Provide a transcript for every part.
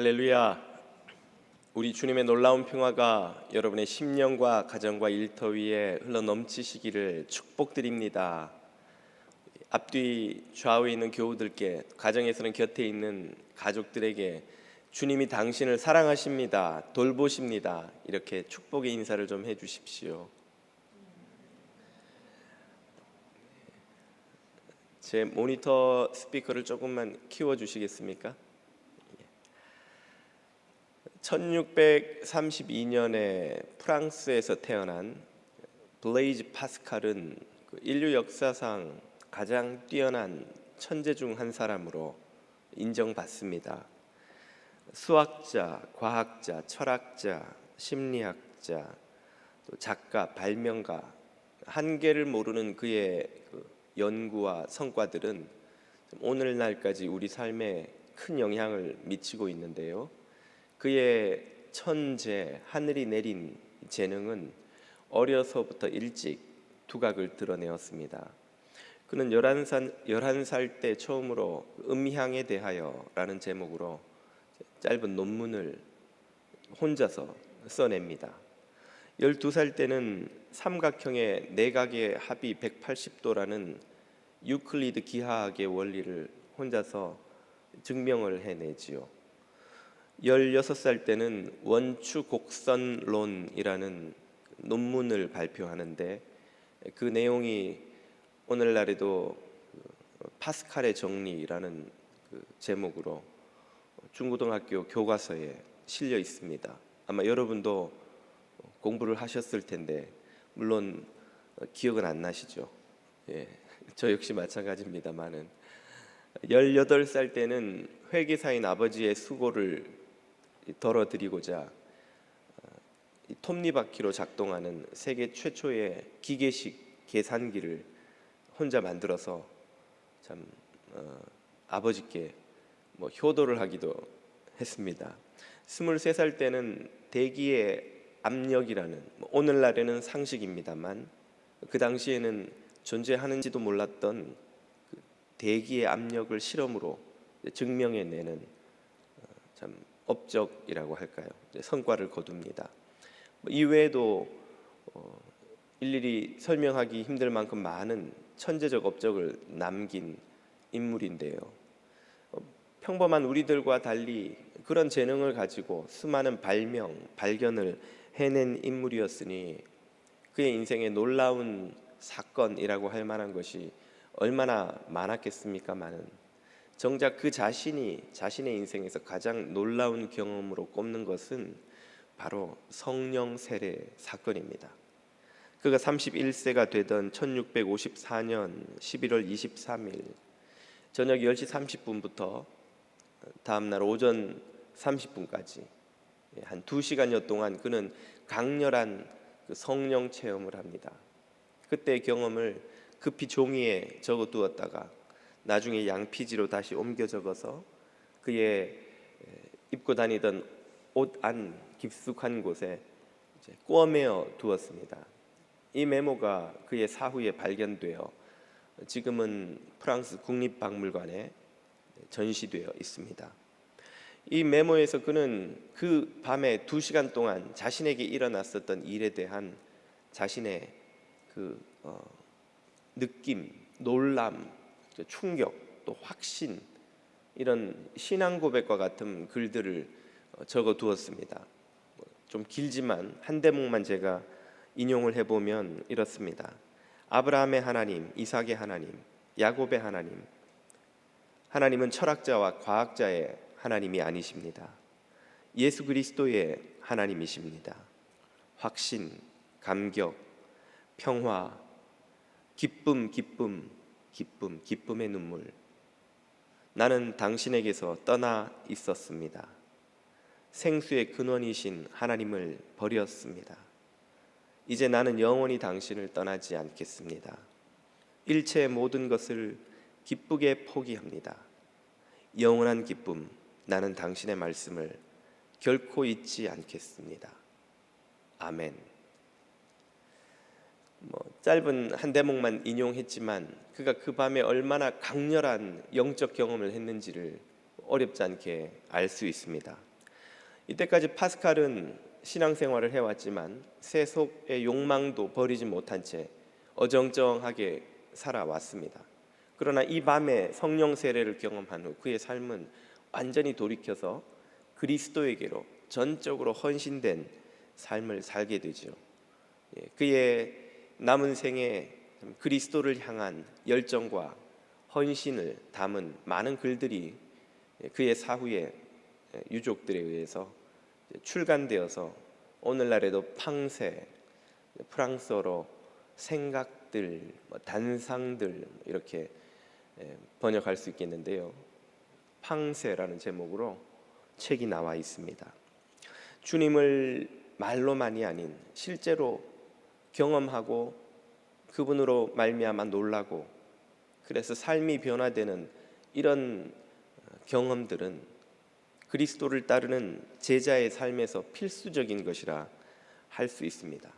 할렐루야. 우리 주님의 놀라운 평화가 여러분의 심령과 가정과 일터 위에 흘러넘치시기를 축복드립니다. 앞뒤 좌우에 있는 교우들께, 가정에서는 곁에 있는 가족들에게 주님이 당신을 사랑하십니다, 돌보십니다, 이렇게 축복의 인사를 좀 해주십시오. 제 모니터 스피커를 조금만 키워주시겠습니까? 1632년에 프랑스에서 태어난 블레이즈 파스칼은 인류 역사상 가장 뛰어난 천재 중 한 사람으로 인정받습니다. 수학자, 과학자, 철학자, 심리학자, 또 작가, 발명가, 한계를 모르는 그의 연구와 성과들은 오늘날까지 우리 삶에 큰 영향을 미치고 있는데요. 그의 천재, 하늘이 내린 재능은 어려서부터 일찍 두각을 드러내었습니다. 그는 11살 때 처음으로 음향에 대하여 라는 제목으로 짧은 논문을 혼자서 써냅니다. 12살 때는 삼각형의 내각의 합이 180도라는 유클리드 기하학의 원리를 혼자서 증명을 해내지요. 16살 때는 원추곡선론이라는 논문을 발표하는데 그 내용이 오늘날에도 파스칼의 정리라는 제목으로 중고등학교 교과서에 실려 있습니다. 아마 여러분도 공부를 하셨을 텐데 물론 기억은 안 나시죠? 예, 저 역시 마찬가지입니다만은 18살 때는 회계사인 아버지의 수고를 덜어드리고자 톱니바퀴로 작동하는 세계 최초의 기계식 계산기를 혼자 만들어서 참 아버지께 효도를 하기도 했습니다. 23살 때는 대기의 압력이라는, 오늘날에는 상식입니다만 그 당시에는 존재하는지도 몰랐던 대기의 압력을 실험으로 증명해내는 참 업적이라고 할까요? 성과를 거둡니다. 이외에도 일일이 설명하기 힘들 만큼 많은 천재적 업적을 남긴 인물인데요. 평범한 우리들과 달리 그런 재능을 가지고 수많은 발견을 해낸 인물이었으니 그의 인생에 놀라운 사건이라고 할 만한 것이 얼마나 많았겠습니까마는 정작 그 자신이 자신의 인생에서 가장 놀라운 경험으로 꼽는 것은 바로 성령 세례 사건입니다. 그가 31세가 되던 1654년 11월 23일 저녁 10시 30분부터 다음날 오전 30분까지 한 2시간여 동안 그는 강렬한 성령 체험을 합니다. 그때의 경험을 급히 종이에 적어두었다가 나중에 양피지로 다시 옮겨 적어서 그의 입고 다니던 옷 안 깊숙한 곳에 꿰매어 두었습니다. 이 메모가 그의 사후에 발견되어 지금은 프랑스 국립박물관에 전시되어 있습니다. 이 메모에서 그는 그 밤에 2시간 동안 자신에게 일어났었던 일에 대한 자신의 느낌, 놀람, 충격, 또 확신, 이런 신앙 고백과 같은 글들을 적어 두었습니다. 좀 길지만 한 대목만 제가 인용을 해보면 이렇습니다. 아브라함의 하나님, 이삭의 하나님, 야곱의 하나님, 하나님은 철학자와 과학자의 하나님이 아니십니다. 예수 그리스도의 하나님이십니다. 확신, 감격, 평화, 기쁨의 눈물. 나는 당신에게서 떠나 있었습니다. 생수의 근원이신 하나님을 버렸습니다. 이제 나는 영원히 당신을 떠나지 않겠습니다. 일체의 모든 것을 기쁘게 포기합니다. 영원한 기쁨, 나는 당신의 말씀을 결코 잊지 않겠습니다. 아멘. 짧은 한 대목만 인용했지만 그가 그 밤에 얼마나 강렬한 영적 경험을 했는지를 어렵지 않게 알 수 있습니다. 이때까지 파스칼은 신앙생활을 해왔지만 세속의 욕망도 버리지 못한 채 어정쩡하게 살아왔습니다. 그러나 이 밤에 성령 세례를 경험한 후 그의 삶은 완전히 돌이켜서 그리스도에게로 전적으로 헌신된 삶을 살게 되죠. 그의 남은 생에 그리스도를 향한 열정과 헌신을 담은 많은 글들이 그의 사후에 유족들에 의해서 출간되어서 오늘날에도 팡세, 프랑스어로 생각들, 단상들 이렇게 번역할 수 있겠는데요. 팡세라는 제목으로 책이 나와 있습니다. 주님을 말로만이 아닌 실제로 경험하고 그분으로 말미암아 놀라고 그래서 삶이 변화되는 이런 경험들은 그리스도를 따르는 제자의 삶에서 필수적인 것이라 할 수 있습니다.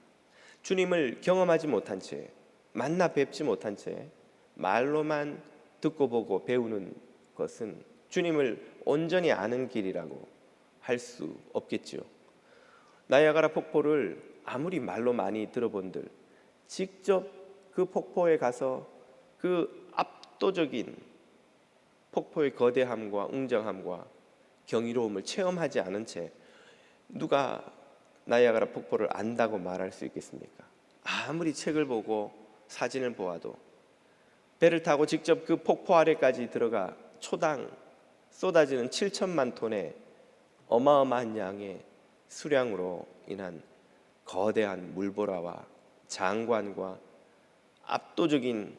주님을 경험하지 못한 채, 만나 뵙지 못한 채 말로만 듣고 보고 배우는 것은 주님을 온전히 아는 길이라고 할 수 없겠죠. 나이아가라 폭포를 아무리 말로 많이 들어본들 직접 그 폭포에 가서 그 압도적인 폭포의 거대함과 웅장함과 경이로움을 체험하지 않은 채 누가 나이아가라 폭포를 안다고 말할 수 있겠습니까? 아무리 책을 보고 사진을 보아도 배를 타고 직접 그 폭포 아래까지 들어가 초당 쏟아지는 7천만 톤의 어마어마한 양의 수량으로 인한 거대한 물보라와 장관과 압도적인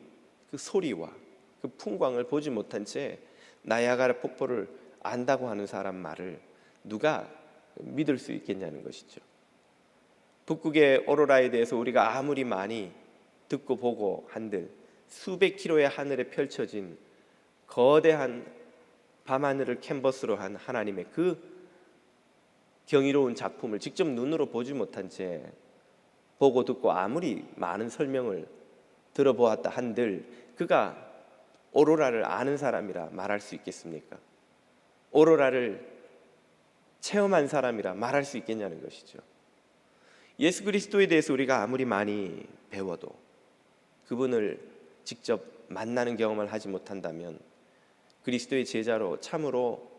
그 소리와 그 풍광을 보지 못한 채 나이아가라 폭포를 안다고 하는 사람 말을 누가 믿을 수 있겠냐는 것이죠. 북극의 오로라에 대해서 우리가 아무리 많이 듣고 보고 한들 수백 킬로의 하늘에 펼쳐진 거대한 밤하늘을 캔버스로 한 하나님의 그 경이로운 작품을 직접 눈으로 보지 못한 채 보고 듣고 아무리 많은 설명을 들어보았다 한들 그가 오로라를 아는 사람이라 말할 수 있겠습니까? 오로라를 체험한 사람이라 말할 수 있겠냐는 것이죠. 예수 그리스도에 대해서 우리가 아무리 많이 배워도 그분을 직접 만나는 경험을 하지 못한다면 그리스도의 제자로 참으로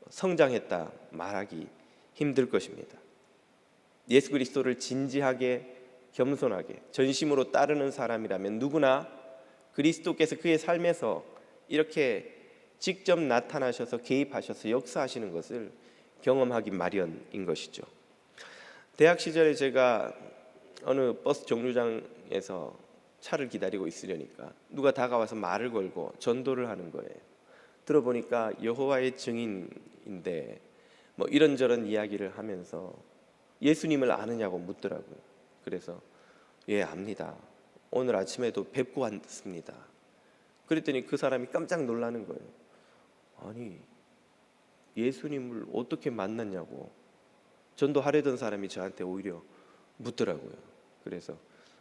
성장했다 말하기 힘들 것입니다. 예수 그리스도를 진지하게 겸손하게 전심으로 따르는 사람이라면 누구나 그리스도께서 그의 삶에서 이렇게 직접 나타나셔서 개입하셔서 역사하시는 것을 경험하기 마련인 것이죠. 대학 시절에 제가 어느 버스 정류장에서 차를 기다리고 있으려니까 누가 다가와서 말을 걸고 전도를 하는 거예요. 들어보니까 여호와의 증인인데 뭐 이런저런 이야기를 하면서 예수님을 아느냐고 묻더라고요. 그래서 예, 압니다. 오늘 아침에도 뵙고 왔습니다. 그랬더니 그 사람이 깜짝 놀라는 거예요. 아니, 예수님을 어떻게 만났냐고 전도하려던 사람이 저한테 오히려 묻더라고요. 그래서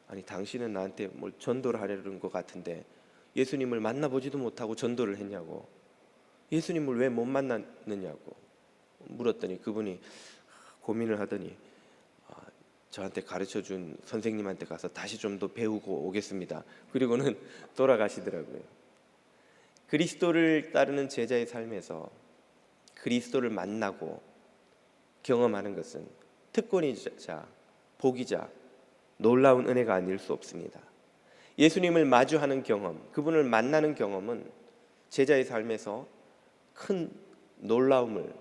아니, 당신은 나한테 뭘 전도를 하려는 것 같은데 예수님을 만나보지도 못하고 전도를 했냐고, 예수님을 왜 못 만났느냐고 물었더니 그분이 고민을 하더니 저한테 가르쳐준 선생님한테 가서 다시 좀 더 배우고 오겠습니다. 그리고는 돌아가시더라고요. 그리스도를 따르는 제자의 삶에서 그리스도를 만나고 경험하는 것은 특권이자 복이자 놀라운 은혜가 아닐 수 없습니다. 예수님을 마주하는 경험, 그분을 만나는 경험은 제자의 삶에서 큰 놀라움을,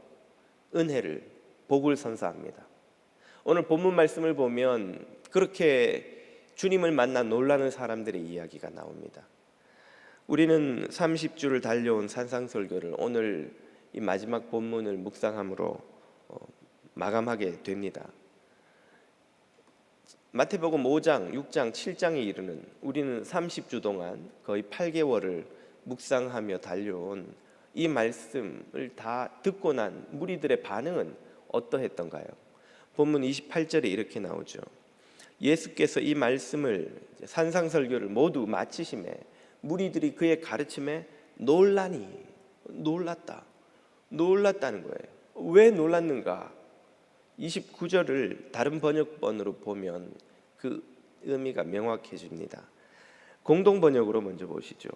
은혜를, 복을 선사합니다. 오늘 본문 말씀을 보면 그렇게 주님을 만나 놀라는 사람들의 이야기가 나옵니다. 우리는 30주를 달려온 산상설교를 오늘 이 마지막 본문을 묵상함으로 마감하게 됩니다. 마태복음 5장, 6장, 7장에 이르는 우리는 30주 동안 거의 8개월을 묵상하며 달려온 이 말씀을 다 듣고 난 무리들의 반응은 어떠했던가요? 본문 28절에 이렇게 나오죠. 예수께서 이 말씀을, 산상설교를 모두 마치심에 무리들이 그의 가르침에 놀랐다는 거예요. 왜 놀랐는가? 29절을 다른 번역본으로 보면 그 의미가 명확해집니다. 공동 번역으로 먼저 보시죠.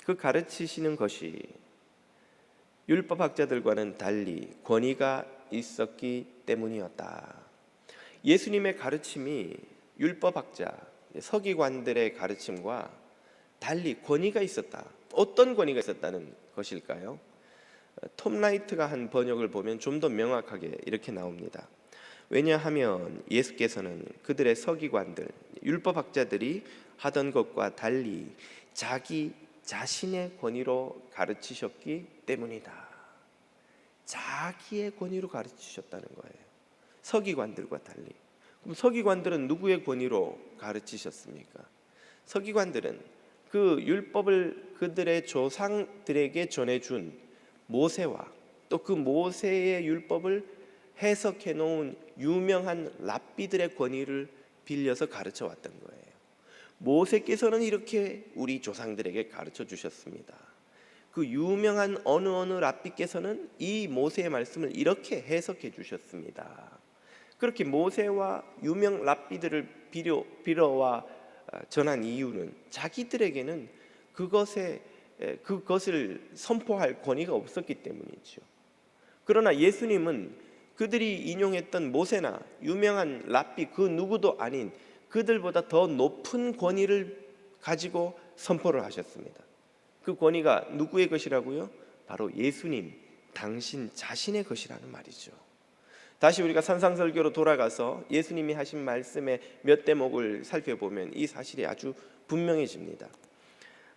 그 가르치시는 것이 율법학자들과는 달리 권위가 있었기 때문이었다. 예수님의 가르침이 율법학자, 서기관들의 가르침과 달리 권위가 있었다. 어떤 권위가 있었다는 것일까요? 톰 라이트가 한 번역을 보면 좀 더 명확하게 이렇게 나옵니다. 왜냐하면 예수께서는 그들의 서기관들, 율법학자들이 하던 것과 달리 자기 자신의 권위로 가르치셨기 때문이다. 자기의 권위로 가르치셨다는 거예요. 서기관들과 달리. 그럼 서기관들은 누구의 권위로 가르치셨습니까? 서기관들은 그 율법을 그들의 조상들에게 전해준 모세와 또 그 모세의 율법을 해석해 놓은 유명한 랍비들의 권위를 빌려서 가르쳐 왔던 거예요. 모세께서는 이렇게 우리 조상들에게 가르쳐 주셨습니다. 그 유명한 어느 랍비께서는 이 모세의 말씀을 이렇게 해석해 주셨습니다. 그렇게 모세와 유명 랍비들을 빌어와 전한 이유는 자기들에게는 그것을 선포할 권위가 없었기 때문이죠. 그러나 예수님은 그들이 인용했던 모세나 유명한 랍비 그 누구도 아닌 그들보다 더 높은 권위를 가지고 선포를 하셨습니다. 그 권위가 누구의 것이라고요? 바로 예수님 당신 자신의 것이라는 말이죠. 다시 우리가 산상설교로 돌아가서 예수님이 하신 말씀의 몇 대목을 살펴보면 이 사실이 아주 분명해집니다.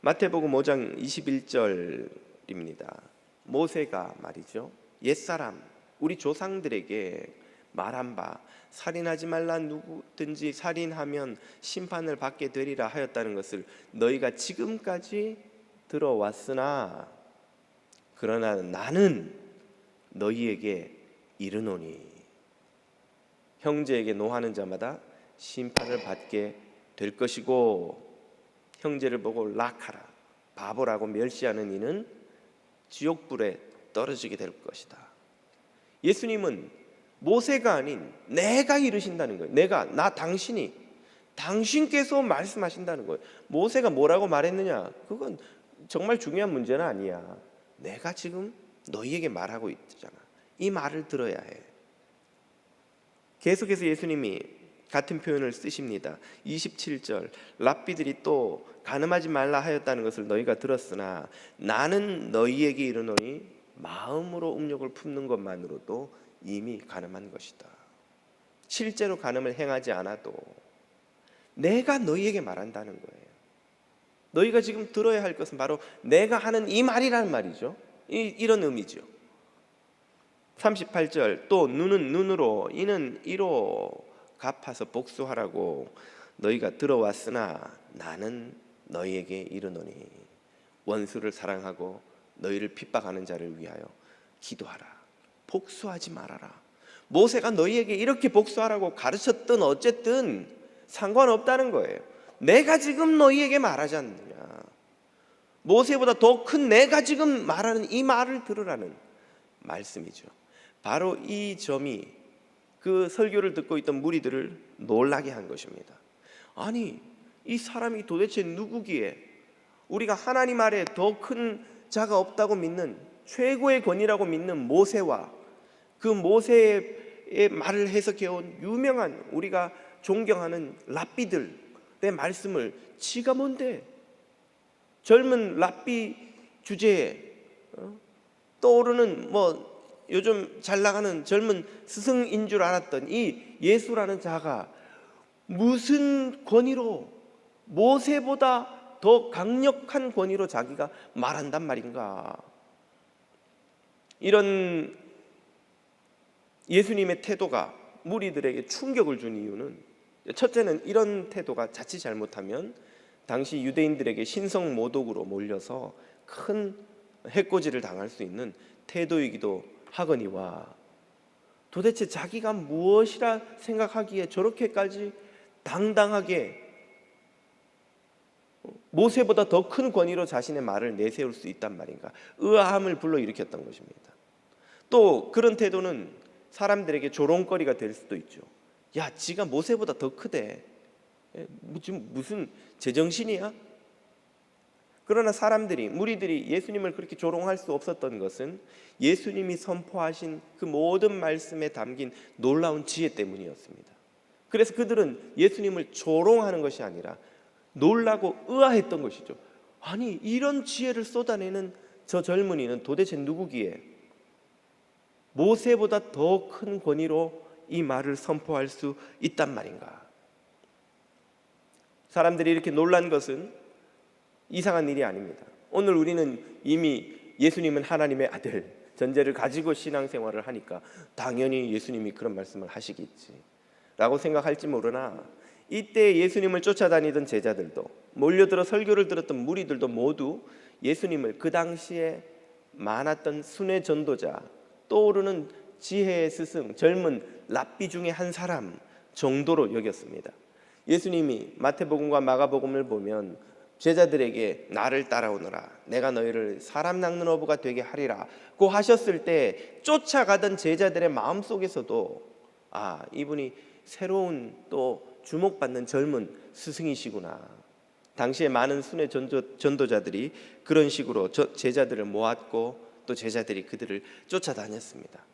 마태복음 5장 21절입니다. 모세가 말이죠, 옛사람 우리 조상들에게 말한 바 살인하지 말라, 누구든지 살인하면 심판을 받게 되리라 하였다는 것을 너희가 지금까지 들어왔으나 그러나 나는 너희에게 이르노니 형제에게 노하는 자마다 심판을 받게 될 것이고 형제를 보고 락하라 바보라고 멸시하는 이는 지옥불에 떨어지게 될 것이다. 예수님은 모세가 아닌 내가 이르신다는 거예요. 당신께서 말씀하신다는 거예요. 모세가 뭐라고 말했느냐, 그건 정말 중요한 문제는 아니야. 내가 지금 너희에게 말하고 있잖아. 이 말을 들어야 해. 계속해서 예수님이 같은 표현을 쓰십니다. 27절 랍비들이 또 간음하지 말라 하였다는 것을 너희가 들었으나 나는 너희에게 이르노니 마음으로 음욕을 품는 것만으로도 이미 간음한 것이다. 실제로 간음을 행하지 않아도 내가 너희에게 말한다는 거예요. 너희가 지금 들어야 할 것은 바로 내가 하는 이 말이라는 말이죠. 이런 의미죠. 38절 또 눈은 눈으로 이는 이로 갚아서 복수하라고 너희가 들어왔으나 나는 너희에게 이르노니 원수를 사랑하고 너희를 핍박하는 자를 위하여 기도하라. 복수하지 말아라. 모세가 너희에게 이렇게 복수하라고 가르쳤든 어쨌든 상관없다는 거예요. 내가 지금 너희에게 말하지 않느냐. 모세보다 더 큰 내가 지금 말하는 이 말을 들으라는 말씀이죠. 바로 이 점이 그 설교를 듣고 있던 무리들을 놀라게 한 것입니다. 아니, 이 사람이 도대체 누구기에 우리가 하나님 아래 더 큰 자가 없다고 믿는 최고의 권위라고 믿는 모세와 그 모세의 말을 해석해온 유명한 우리가 존경하는 랍비들의 말씀을 지가 뭔데 젊은 랍비 주제에 떠오르는 요즘 잘 나가는 젊은 스승인 줄 알았던 이 예수라는 자가 무슨 권위로 모세보다 더 강력한 권위로 자기가 말한단 말인가. 이런 예수님의 태도가 무리들에게 충격을 준 이유는 첫째는 이런 태도가 자칫 잘못하면 당시 유대인들에게 신성 모독으로 몰려서 큰 해코지를 당할 수 있는 태도이기도 하거니와 도대체 자기가 무엇이라 생각하기에 저렇게까지 당당하게 모세보다 더 큰 권위로 자신의 말을 내세울 수 있단 말인가. 의아함을 불러일으켰던 것입니다. 또 그런 태도는 사람들에게 조롱거리가 될 수도 있죠. 야, 지가 모세보다 더 크대. 지금 무슨 제정신이야? 그러나 무리들이 예수님을 그렇게 조롱할 수 없었던 것은 예수님이 선포하신 그 모든 말씀에 담긴 놀라운 지혜 때문이었습니다. 그래서 그들은 예수님을 조롱하는 것이 아니라 놀라고 의아했던 것이죠. 아니, 이런 지혜를 쏟아내는 저 젊은이는 도대체 누구기에 모세보다 더 큰 권위로 이 말을 선포할 수 있단 말인가? 사람들이 이렇게 놀란 것은 이상한 일이 아닙니다. 오늘 우리는 이미 예수님은 하나님의 아들 전제를 가지고 신앙생활을 하니까 당연히 예수님이 그런 말씀을 하시겠지 라고 생각할지 모르나, 이때 예수님을 쫓아다니던 제자들도, 몰려들어 설교를 들었던 무리들도 모두 예수님을 그 당시에 많았던 순회 전도자, 떠오르는 지혜의 스승, 젊은 랍비 중에 한 사람 정도로 여겼습니다. 예수님이 마태복음과 마가복음을 보면 제자들에게 나를 따라오너라, 내가 너희를 사람 낚는 어부가 되게 하리라 고 하셨을 때 쫓아가던 제자들의 마음속에서도 이분이 새로운 또 주목받는 젊은 스승이시구나. 당시에 많은 순회 전도자들이 그런 식으로 제자들을 모았고 또 제자들이 그들을 쫓아다녔습니다.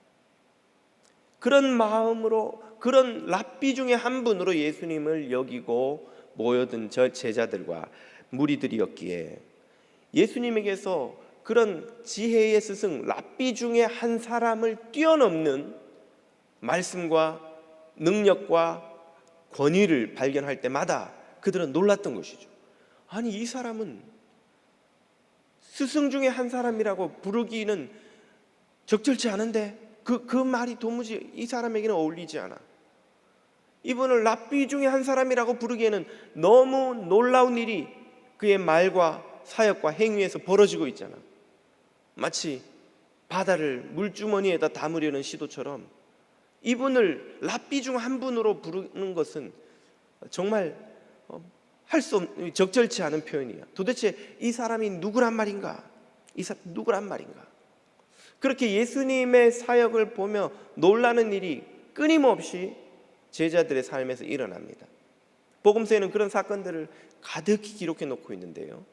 그런 마음으로, 그런 랍비 중에 한 분으로 예수님을 여기고 모여든 저 제자들과 무리들이었기에 예수님에게서 그런 지혜의 스승 랍비 중에 한 사람을 뛰어넘는 말씀과 능력과 권위를 발견할 때마다 그들은 놀랐던 것이죠. 아니, 이 사람은 스승 중에 한 사람이라고 부르기는 적절치 않은데 그 말이 도무지 이 사람에게는 어울리지 않아. 이분을 랍비 중에 한 사람이라고 부르기에는 너무 놀라운 일이 그의 말과 사역과 행위에서 벌어지고 있잖아. 마치 바다를 물주머니에다 담으려는 시도처럼 이분을 랍비 중 한 분으로 부르는 것은 정말 할 수 없는, 적절치 않은 표현이야. 도대체 이 사람이 누구란 말인가? 누구란 말인가? 그렇게 예수님의 사역을 보며 놀라는 일이 끊임없이 제자들의 삶에서 일어납니다. 복음서에는 그런 사건들을 가득히 기록해 놓고 있는데요,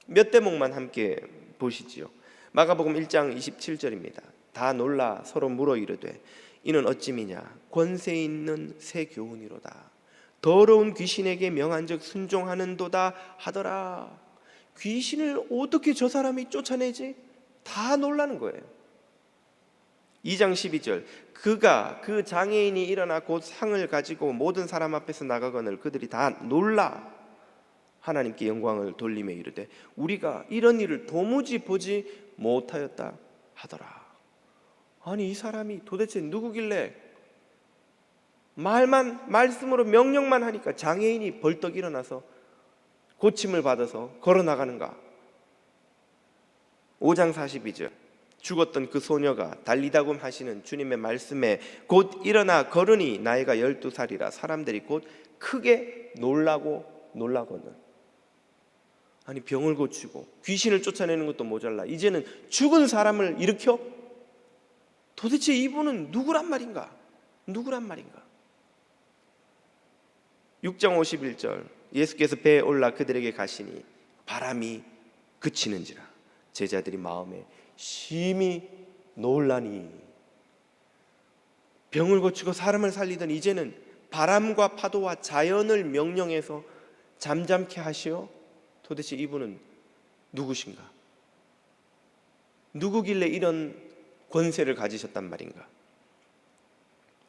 몇 대목만 함께 보시지요. 마가복음 1장 27절입니다. 다 놀라 서로 물어 이르되 이는 어찌미냐? 권세 있는 새 교훈이로다. 더러운 귀신에게 명한즉 순종하는도다 하더라. 귀신을 어떻게 저 사람이 쫓아내지? 다 놀라는 거예요. 2장 12절 그가 그 장애인이 일어나 곧 상을 가지고 모든 사람 앞에서 나가거늘 그들이 다 놀라 하나님께 영광을 돌리며 이르되 우리가 이런 일을 도무지 보지 못하였다 하더라. 아니, 이 사람이 도대체 누구길래 말씀으로 명령만 하니까 장애인이 벌떡 일어나서 고침을 받아서 걸어나가는가? 5장 42절 죽었던 그 소녀가 달리다굼 하시는 주님의 말씀에 곧 일어나 걸으니 나이가 12살이라 사람들이 곧 크게 놀라거늘. 아니, 병을 고치고 귀신을 쫓아내는 것도 모자라 이제는 죽은 사람을 일으켜? 도대체 이분은 누구란 말인가? 6장 51절 예수께서 배에 올라 그들에게 가시니 바람이 그치는지라 제자들이 마음에 심히 놀라니. 병을 고치고 사람을 살리던 이제는 바람과 파도와 자연을 명령해서 잠잠케 하시어 도대체 이분은 누구신가? 누구길래 이런 권세를 가지셨단 말인가?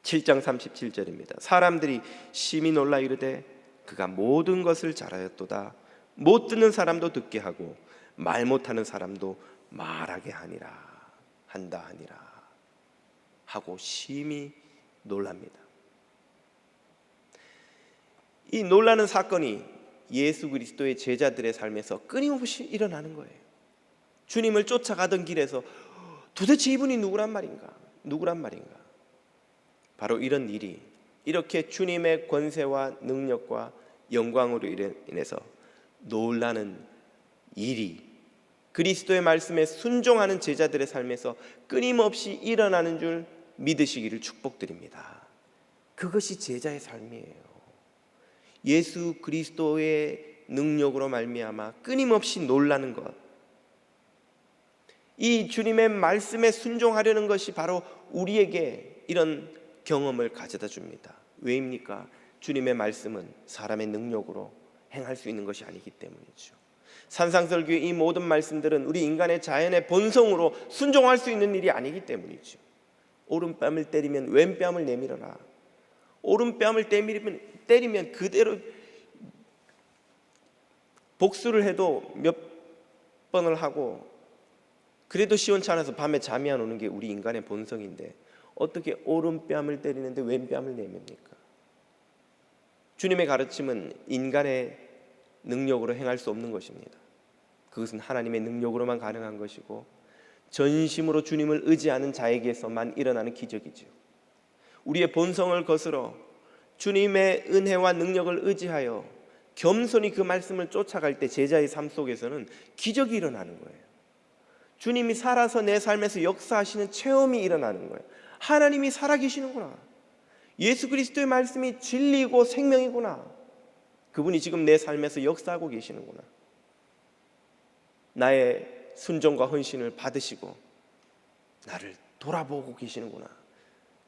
7장 37절입니다. 사람들이 심히 놀라 이르되 그가 모든 것을 잘하였도다. 못 듣는 사람도 듣게 하고 말 못하는 사람도 말하게 한다 하니라 하고 심히 놀랍니다. 이 놀라는 사건이 예수 그리스도의 제자들의 삶에서 끊임없이 일어나는 거예요. 주님을 쫓아가던 길에서 도대체 이분이 누구란 말인가? 바로 이런 일이 이렇게 주님의 권세와 능력과 영광으로 인해서 놀라는 일이 그리스도의 말씀에 순종하는 제자들의 삶에서 끊임없이 일어나는 줄 믿으시기를 축복드립니다. 그것이 제자의 삶이에요. 예수 그리스도의 능력으로 말미암아 끊임없이 놀라는 것, 이 주님의 말씀에 순종하려는 것이 바로 우리에게 이런 경험을 가져다 줍니다. 왜입니까? 주님의 말씀은 사람의 능력으로 행할 수 있는 것이 아니기 때문이죠. 산상설교의 이 모든 말씀들은 우리 인간의 자연의 본성으로 순종할 수 있는 일이 아니기 때문이죠. 오른뺨을 때리면 왼뺨을 내밀어라. 오른뺨을 때리면 그대로 복수를 해도 몇 번을 하고 그래도 시원찮아서 밤에 잠이 안 오는 게 우리 인간의 본성인데 어떻게 오른뺨을 때리는데 왼뺨을 내밉니까? 주님의 가르침은 인간의 능력으로 행할 수 없는 것입니다. 그것은 하나님의 능력으로만 가능한 것이고 전심으로 주님을 의지하는 자에게서만 일어나는 기적이죠. 우리의 본성을 거스러 주님의 은혜와 능력을 의지하여 겸손히 그 말씀을 쫓아갈 때 제자의 삶 속에서는 기적이 일어나는 거예요. 주님이 살아서 내 삶에서 역사하시는 체험이 일어나는 거예요. 하나님이 살아계시는구나. 예수 그리스도의 말씀이 진리이고 생명이구나. 그분이 지금 내 삶에서 역사하고 계시는구나. 나의 순종과 헌신을 받으시고 나를 돌아보고 계시는구나.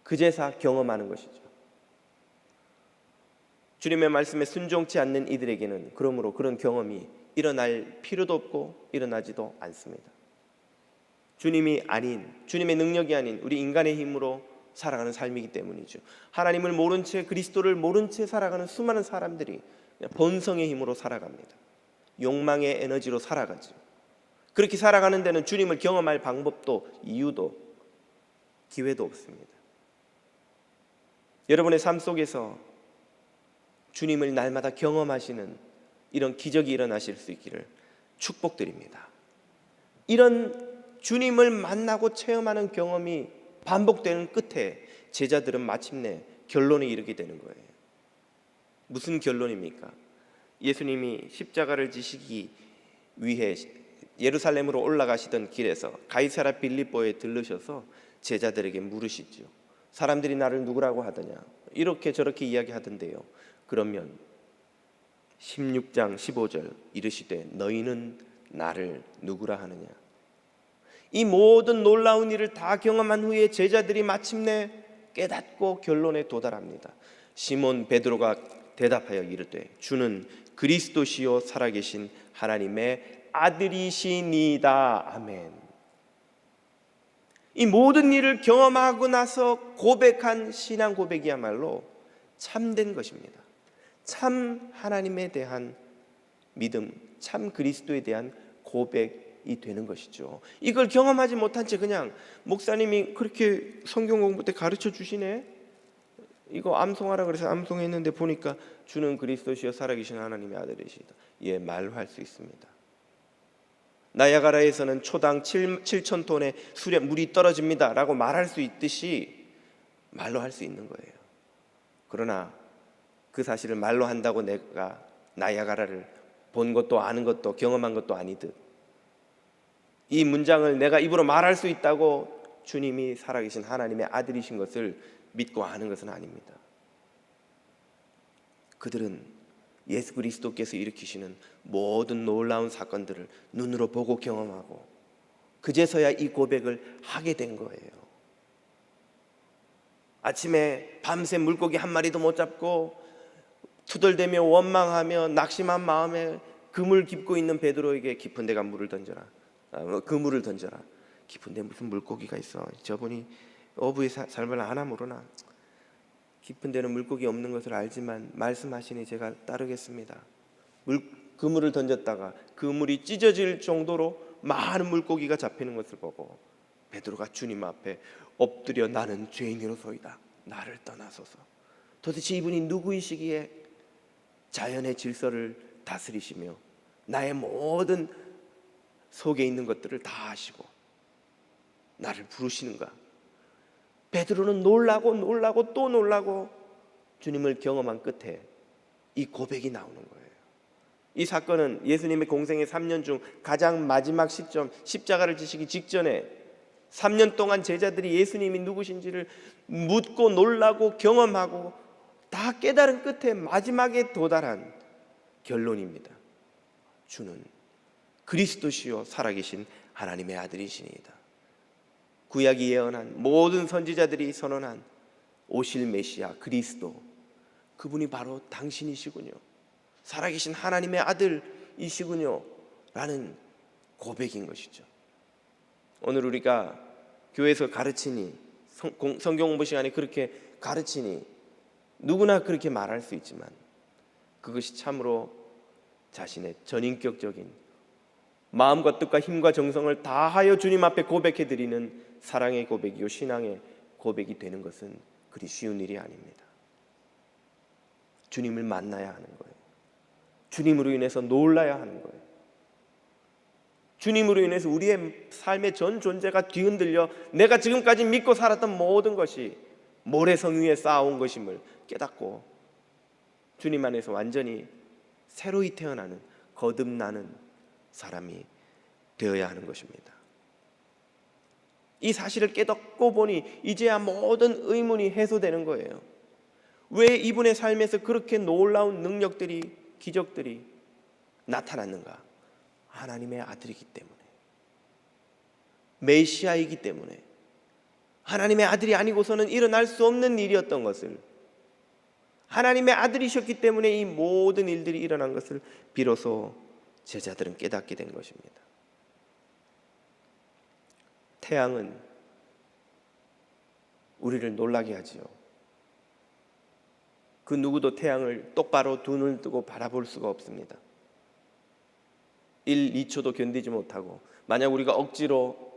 그제서 경험하는 것이죠. 주님의 말씀에 순종치 않는 이들에게는 그러므로 그런 경험이 일어날 필요도 없고 일어나지도 않습니다. 주님이 아닌, 주님의 능력이 아닌 우리 인간의 힘으로 살아가는 삶이기 때문이죠. 하나님을 모른 채, 그리스도를 모른 채 살아가는 수많은 사람들이 그냥 본성의 힘으로 살아갑니다. 욕망의 에너지로 살아가죠. 그렇게 살아가는 데는 주님을 경험할 방법도 이유도 기회도 없습니다. 여러분의 삶 속에서 주님을 날마다 경험하시는 이런 기적이 일어나실 수 있기를 축복드립니다. 이런 주님을 만나고 체험하는 경험이 반복되는 끝에 제자들은 마침내 결론에 이르게 되는 거예요. 무슨 결론입니까? 예수님이 십자가를 지시기 위해 예루살렘으로 올라가시던 길에서 가이사랴 빌립보에 들르셔서 제자들에게 물으시죠. 사람들이 나를 누구라고 하더냐? 이렇게 저렇게 이야기하던데요. 그러면 16장 15절 이르시되 너희는 나를 누구라 하느냐? 이 모든 놀라운 일을 다 경험한 후에 제자들이 마침내 깨닫고 결론에 도달합니다. 시몬 베드로가 대답하여 이르되 주는 그리스도시요 살아계신 하나님의 아들이시니이다. 아멘. 이 모든 일을 경험하고 나서 고백한 신앙 고백이야말로 참된 것입니다. 참 하나님에 대한 믿음, 참 그리스도에 대한 고백이 되는 것이죠. 이걸 경험하지 못한 채 그냥 목사님이 그렇게 성경 공부 때 가르쳐 주시네, 이거 암송하라 그래서 암송했는데 보니까 주는 그리스도시여 살아계신 하나님의 아들이시다. 예, 말로 할 수 있습니다. 나야가라에서는 초당 7,000톤의 물이 떨어집니다 라고 말할 수 있듯이 말로 할 수 있는 거예요. 그러나 그 사실을 말로 한다고 내가 나야가라를 본 것도 아는 것도 경험한 것도 아니듯 이 문장을 내가 입으로 말할 수 있다고 주님이 살아계신 하나님의 아들이신 것을 믿고 아는 것은 아닙니다. 그들은 예수 그리스도께서 일으키시는 모든 놀라운 사건들을 눈으로 보고 경험하고 그제서야 이 고백을 하게 된 거예요. 아침에 밤새 물고기 한 마리도 못 잡고 투덜대며 원망하며 낙심한 마음에 그물 깁고 있는 베드로에게 깊은 데가 물을 던져라. 그물을 던져라. 깊은 데 무슨 물고기가 있어. 저분이 어부의 삶을 아나 모르나. 깊은 데는 물고기 없는 것을 알지만 말씀하시니 제가 따르겠습니다. 그물을 던졌다가 그물이 찢어질 정도로 많은 물고기가 잡히는 것을 보고 베드로가 주님 앞에 엎드려 나는 죄인이로소이다. 나를 떠나소서. 도대체 이분이 누구이시기에 자연의 질서를 다스리시며 나의 모든 속에 있는 것들을 다 아시고 나를 부르시는가? 베드로는 놀라고 또 놀라고 주님을 경험한 끝에 이 고백이 나오는 거예요. 이 사건은 예수님의 공생의 3년 중 가장 마지막 시점, 십자가를 지시기 직전에 3년 동안 제자들이 예수님이 누구신지를 묻고 놀라고 경험하고 다 깨달은 끝에 마지막에 도달한 결론입니다. 주는 그리스도시요 살아계신 하나님의 아들이시니이다. 구약이 예언한 모든 선지자들이 선언한 오실 메시아 그리스도, 그분이 바로 당신이시군요, 살아계신 하나님의 아들이시군요 라는 고백인 것이죠. 오늘 우리가 교회에서 가르치니, 성경 공부 시간에 그렇게 가르치니 누구나 그렇게 말할 수 있지만 그것이 참으로 자신의 전인격적인 마음과 뜻과 힘과 정성을 다하여 주님 앞에 고백해드리는 사랑의 고백이요 신앙의 고백이 되는 것은 그리 쉬운 일이 아닙니다. 주님을 만나야 하는 거예요. 주님으로 인해서 놀라야 하는 거예요. 주님으로 인해서 우리의 삶의 전 존재가 뒤흔들려 내가 지금까지 믿고 살았던 모든 것이 모래성 위에 쌓아온 것임을 깨닫고 주님 안에서 완전히 새로이 태어나는, 거듭나는 사람이 되어야 하는 것입니다. 이 사실을 깨닫고 보니 이제야 모든 의문이 해소되는 거예요. 왜 이분의 삶에서 그렇게 놀라운 능력들이, 기적들이 나타났는가? 하나님의 아들이기 때문에, 메시아이기 때문에, 하나님의 아들이 아니고서는 일어날 수 없는 일이었던 것을, 하나님의 아들이셨기 때문에 이 모든 일들이 일어난 것을 비로소 제자들은 깨닫게 된 것입니다. 태양은 우리를 놀라게 하지요. 그 누구도 태양을 똑바로 두 눈을 뜨고 바라볼 수가 없습니다. 1, 2초도 견디지 못하고, 만약 우리가 억지로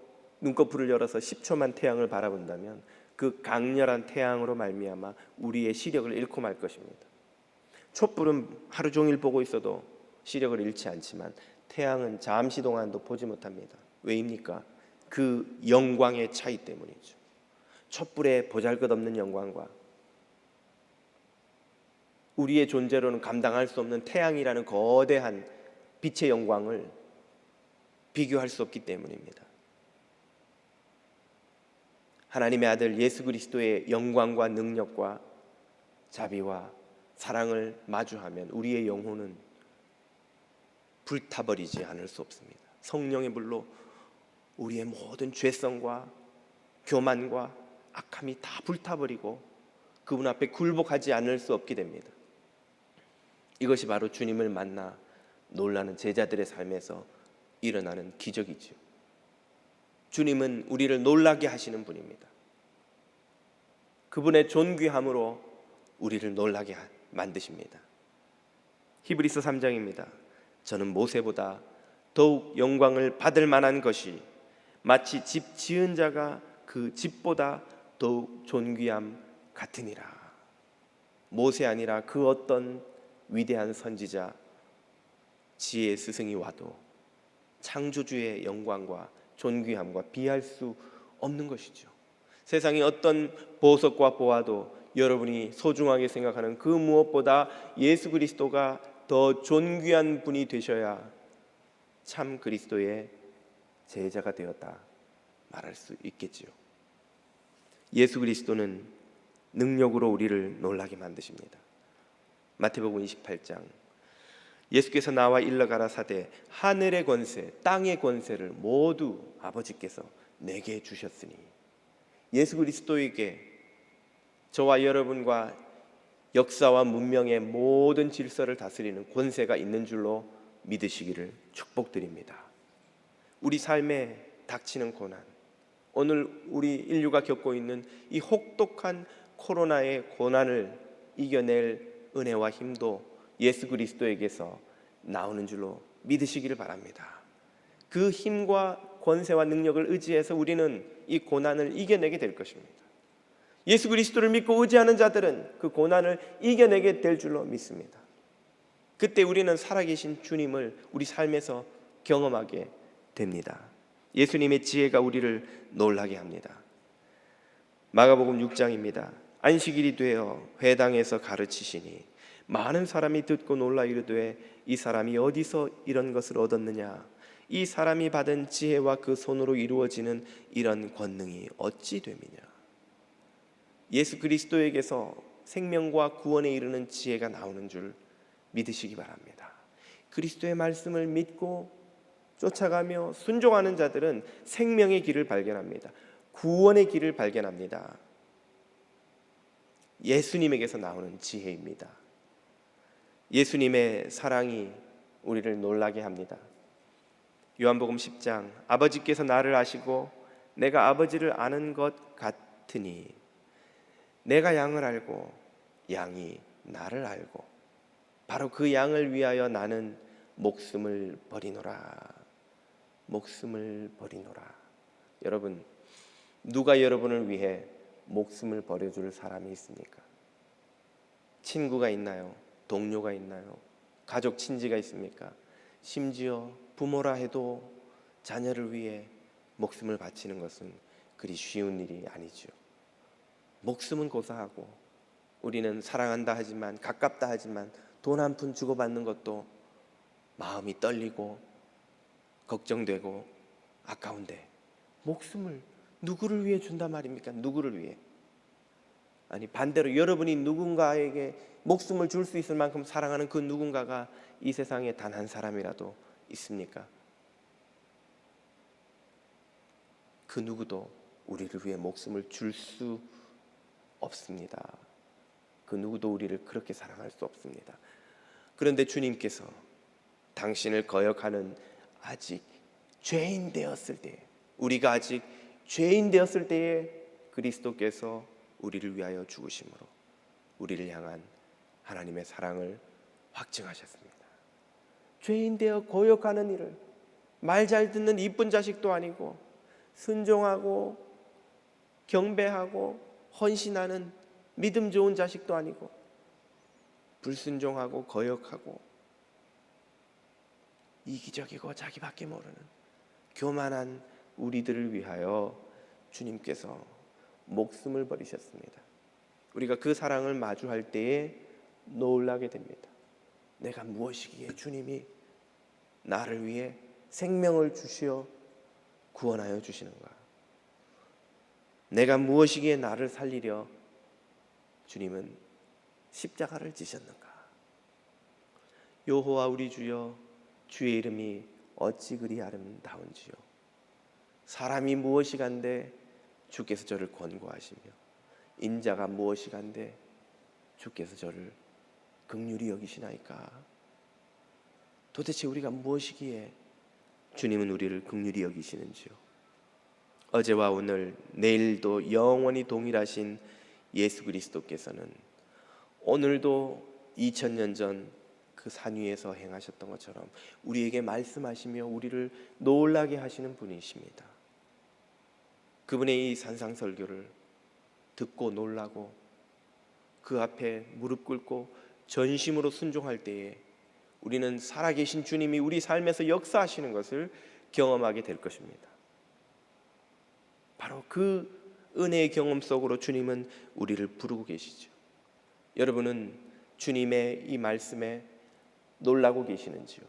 눈꺼풀을 열어서 10초만 태양을 바라본다면 그 강렬한 태양으로 말미암아 우리의 시력을 잃고 말 것입니다. 촛불은 하루 종일 보고 있어도 시력을 잃지 않지만 태양은 잠시 동안도 보지 못합니다. 왜입니까? 그 영광의 차이 때문이죠. 촛불의 보잘것없는 영광과 우리의 존재로는 감당할 수 없는 태양이라는 거대한 빛의 영광을 비교할 수 없기 때문입니다. 하나님의 아들 예수 그리스도의 영광과 능력과 자비와 사랑을 마주하면 우리의 영혼은 불타버리지 않을 수 없습니다. 성령의 불로 우리의 모든 죄성과 교만과 악함이 다 불타버리고 그분 앞에 굴복하지 않을 수 없게 됩니다. 이것이 바로 주님을 만나 놀라는 제자들의 삶에서 일어나는 기적이죠. 주님은 우리를 놀라게 하시는 분입니다. 그분의 존귀함으로 우리를 놀라게 만드십니다. 히브리서 3장입니다. 저는 모세보다 더욱 영광을 받을 만한 것이 마치 집 지은 자가 그 집보다 더욱 존귀함 같으니라. 모세 아니라 그 어떤 위대한 선지자, 지혜의 스승이 와도 창조주의 영광과 존귀함과 비할 수 없는 것이죠. 세상의 어떤 보석과 보아도 여러분이 소중하게 생각하는 그 무엇보다 예수 그리스도가 더 존귀한 분이 되셔야 참 그리스도의 제자가 되었다 말할 수 있겠지요. 예수 그리스도는 능력으로 우리를 놀라게 만드십니다. 마태복음 28장, 예수께서 나와 일러 가라사대 하늘의 권세, 땅의 권세를 모두 아버지께서 내게 주셨으니, 예수 그리스도에게 저와 여러분과 역사와 문명의 모든 질서를 다스리는 권세가 있는 줄로 믿으시기를 축복드립니다. 우리 삶에 닥치는 고난, 오늘 우리 인류가 겪고 있는 이 혹독한 코로나의 고난을 이겨낼 은혜와 힘도 예수 그리스도에게서 나오는 줄로 믿으시기를 바랍니다. 그 힘과 권세와 능력을 의지해서 우리는 이 고난을 이겨내게 될 것입니다. 예수 그리스도를 믿고 의지하는 자들은 그 고난을 이겨내게 될 줄로 믿습니다. 그때 우리는 살아계신 주님을 우리 삶에서 경험하게 됩니다. 예수님의 지혜가 우리를 놀라게 합니다. 마가복음 6장입니다. 안식일이 되어 회당에서 가르치시니 많은 사람이 듣고 놀라 이르되 이 사람이 어디서 이런 것을 얻었느냐? 이 사람이 받은 지혜와 그 손으로 이루어지는 이런 권능이 어찌 됨이냐. 예수 그리스도에게서 생명과 구원에 이르는 지혜가 나오는 줄 믿으시기 바랍니다. 그리스도의 말씀을 믿고 쫓아가며 순종하는 자들은 생명의 길을 발견합니다. 구원의 길을 발견합니다. 예수님에게서 나오는 지혜입니다. 예수님의 사랑이 우리를 놀라게 합니다. 요한복음 10장, 아버지께서 나를 아시고 내가 아버지를 아는 것 같으니 내가 양을 알고 양이 나를 알고 바로 그 양을 위하여 나는 목숨을 버리노라. 목숨을 버리노라. 여러분, 누가 여러분을 위해 목숨을 버려줄 사람이 있습니까? 친구가 있나요? 동료가 있나요? 가족 친지가 있습니까? 심지어 부모라 해도 자녀를 위해 목숨을 바치는 것은 그리 쉬운 일이 아니죠. 목숨은 고사하고 우리는 사랑한다 하지만, 가깝다 하지만 돈 한 푼 주고받는 것도 마음이 떨리고 걱정되고 아까운데 목숨을 누구를 위해 준단 말입니까? 누구를 위해? 아니, 반대로 여러분이 누군가에게 목숨을 줄 수 있을 만큼 사랑하는 그 누군가가 이 세상에 단 한 사람이라도 있습니까? 그 누구도 우리를 위해 목숨을 줄 수 없습니다. 그 누구도 우리를 그렇게 사랑할 수 없습니다. 그런데 주님께서 당신을 거역하는 아직 죄인 되었을 때, 우리가 아직 죄인 되었을 때에 그리스도께서 우리를 위하여 죽으심으로 우리를 향한 하나님의 사랑을 확증하셨습니다. 죄인 되어 거역하는 일을, 말 잘 듣는 이쁜 자식도 아니고 순종하고 경배하고 헌신하는 믿음 좋은 자식도 아니고 불순종하고 거역하고 이기적이고 자기밖에 모르는 교만한 우리들을 위하여 주님께서 목숨을 버리셨습니다. 우리가 그 사랑을 마주할 때에 놀라게 됩니다. 내가 무엇이기에 주님이 나를 위해 생명을 주시어 구원하여 주시는가? 내가 무엇이기에 나를 살리려 주님은 십자가를 지셨는가? 여호와 우리 주여, 주의 이름이 어찌 그리 아름다운지요. 사람이 무엇이간데 주께서 저를 권고하시며 인자가 무엇이간데 주께서 저를 긍휼히 여기시나이까? 도대체 우리가 무엇이기에 주님은 우리를 긍휼히 여기시는지요? 어제와 오늘 내일도 영원히 동일하신 예수 그리스도께서는 오늘도 2000년 전 그 산 위에서 행하셨던 것처럼 우리에게 말씀하시며 우리를 놀라게 하시는 분이십니다. 그분의 이 산상설교를 듣고 놀라고 그 앞에 무릎 꿇고 전심으로 순종할 때에 우리는 살아계신 주님이 우리 삶에서 역사하시는 것을 경험하게 될 것입니다. 바로 그 은혜의 경험 속으로 주님은 우리를 부르고 계시죠. 여러분은 주님의 이 말씀에 놀라고 계시는지요?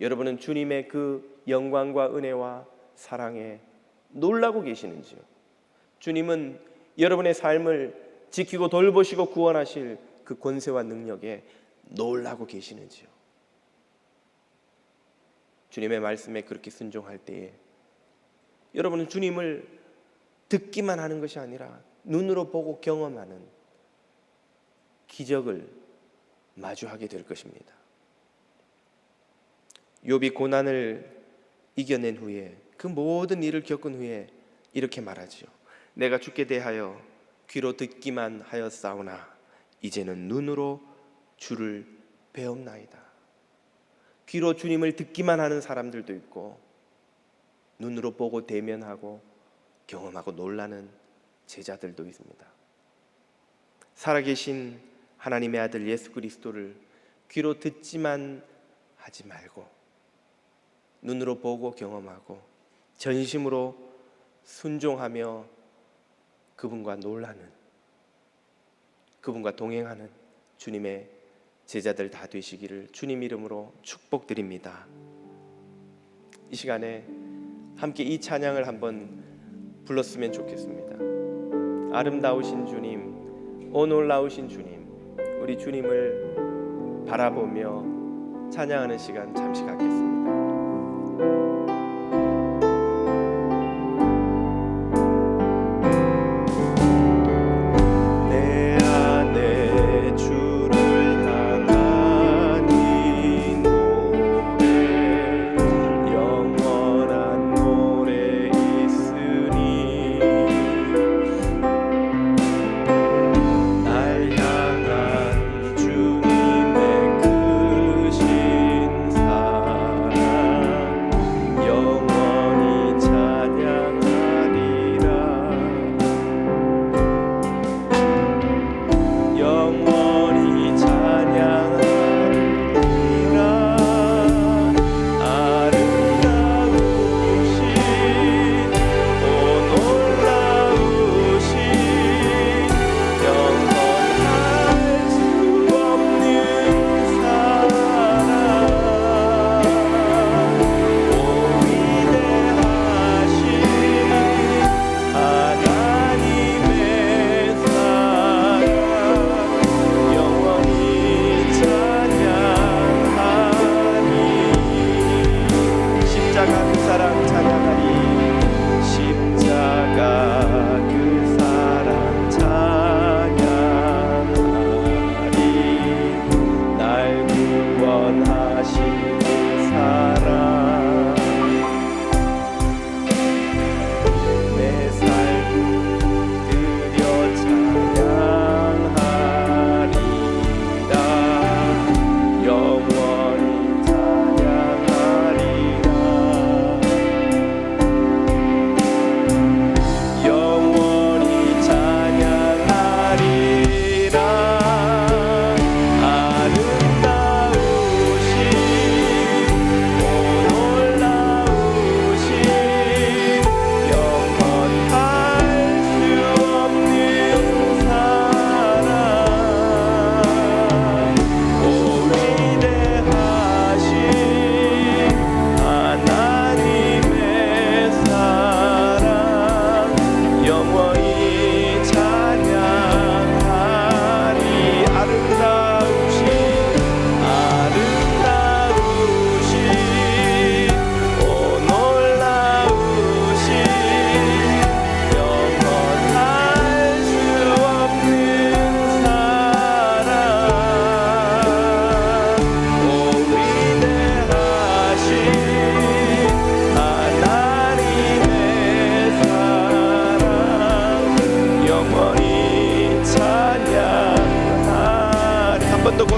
여러분은 주님의 그 영광과 은혜와 사랑에 놀라고 계시는지요? 주님은 여러분의 삶을 지키고 돌보시고 구원하실 그 권세와 능력에 놀라고 계시는지요? 주님의 말씀에 그렇게 순종할 때에 여러분은 주님을 듣기만 하는 것이 아니라 눈으로 보고 경험하는 기적을 마주하게 될 것입니다. 욥이 고난을 이겨낸 후에, 그 모든 일을 겪은 후에 이렇게 말하지요. 내가 주께 대하여 귀로 듣기만 하였사오나 이제는 눈으로 주를 배움나이다. 귀로 주님을 듣기만 하는 사람들도 있고 눈으로 보고 대면하고 경험하고 놀라는 제자들도 있습니다. 살아계신 하나님의 아들 예수 그리스도를 귀로 듣지만 하지 말고 눈으로 보고 경험하고 전심으로 순종하며 그분과 놀라는, 그분과 동행하는 주님의 제자들 다 되시기를 주님 이름으로 축복드립니다. 이 시간에 함께 이 찬양을 한번 불렀으면 좋겠습니다. 아름다우신 주님, 오 놀라우신 주님, 우리 주님을 바라보며 찬양하는 시간 잠시 갖겠습니다.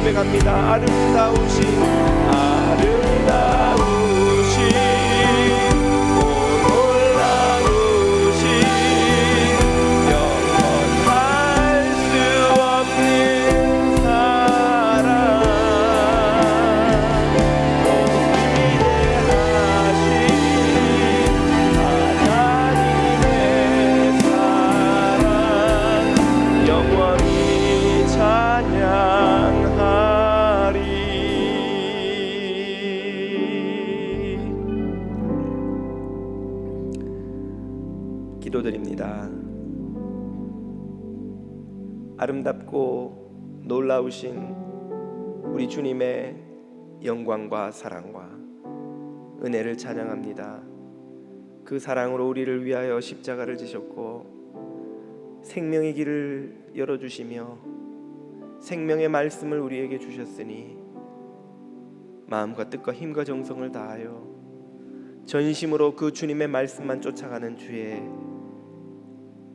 고백합니다. 아름다우신 오 놀라우신 영원할 수 없는 사랑 오 위대하신 하나님의 사랑 영원히 찬양하리. 기도드립니다. 아름답고 놀라우신 우리 주님의 영광과 사랑과 은혜를 찬양합니다. 그 사랑으로 우리를 위하여 십자가를 지셨고 생명의 길을 열어주시며 생명의 말씀을 우리에게 주셨으니 마음과 뜻과 힘과 정성을 다하여 전심으로 그 주님의 말씀만 쫓아가는 주의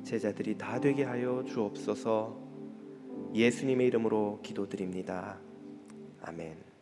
제자들이 다 되게 하여 주옵소서. 예수님의 이름으로 기도드립니다. 아멘.